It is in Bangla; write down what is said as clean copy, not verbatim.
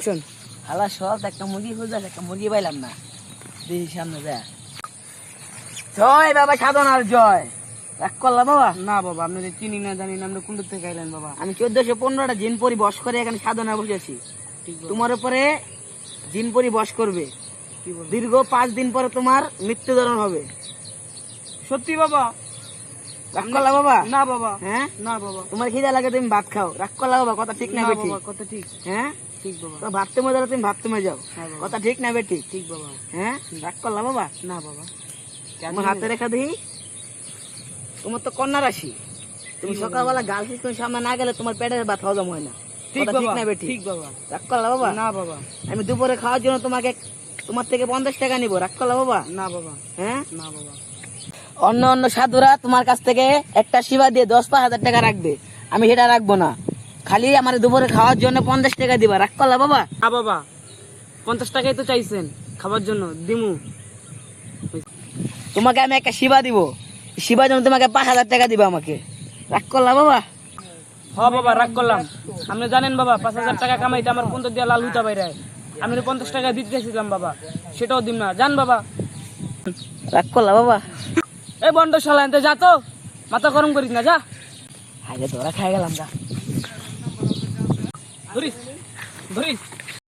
অ্যাকশন। হালা সব একটা মুরগি খুঁজে একটা মুরগি পাইলাম না, দেখি সামনে যা। জয় বাবা সাধনার জয়। রাগ করলাম বাবা? না বাবা, আপনি চিনি না জানি না, আপনি কোন থেকে আইলেন বাবা? আমি 1415টা জিন পরি বস করে এখানে সাধনা বসেছি। তোমার উপরে জিন পরি বস করবে। দীর্ঘ 5 দিন পরে তোমার মৃত্যুবরণ হবে। সত্যি বাবা? রাগ করলা বাবা? না বাবা। হ্যাঁ না বাবা। তোমার খিদা লাগে তুমি ভাত খাও। রাগ করলা বাবা? কথা ঠিক না না বেটি? বাবা, কথা ঠিক। হ্যাঁ ঠিক বাবা। তো ভাত তুমি যাও, তুমি ভাত তুমি যাও। হ্যাঁ বাবা। কথা ঠিক না বেটি? ঠিক বাবা। হ্যাঁ রাগ করলা বাবা? না বাবা। আমার হাতে রেখা দেখি। তোমার তো কন্যা রাশি, তুমি সকালবেলা গার্লফ্রেন্ড সামনে না গেলে তোমার পেটের ভাত হজম হয় না। ঠিক কথা ঠিক বাবা। না বেটি? ঠিক বাবা। রাগ করলা বাবা? না বাবা। আমি দুপুরে খাওয়ার জন্য তোমার থেকে 50 টাকা নিবো। রাগ করলা বাবা? না বাবা। হ্যাঁ না বাবা। অন্য অন্য সাধুরা তোমার কাছ থেকে একটা সেবা দিয়ে 10-5 হাজার টাকা রাখবে, আমি সেটা রাখবো না। খালি আমার দুপুরে খাওয়ার জন্য 50 টাকা দিবা। রাগ করলা বাবা? না বাবা, 50 টাকাই তো চাইছেন খাবার জন্য, দিমু। তোমাকে আমি একটা সেবা দিব, সেবার জন্য তোমাকে 5,000 টাকা দিবা আমাকে। রাগ করলা বাবা? হ বাবা, রাগ করলাম। আপনি জানেন বাবা, 5,000 টাকা কামাইতে আমার 15 দিয়া লাল হুতা বাইরে। আমি 50 টাকা দিতে চাইছিলাম বাবা, সেটাও দিম না। জান বাবা। রাগ করলা বাবা? এই বন্ড শালা, এনতে যা তো, মাথা গরম করিস না, যা। আগে তোরা খাই গেলাম যা। ধরিস ধরিস।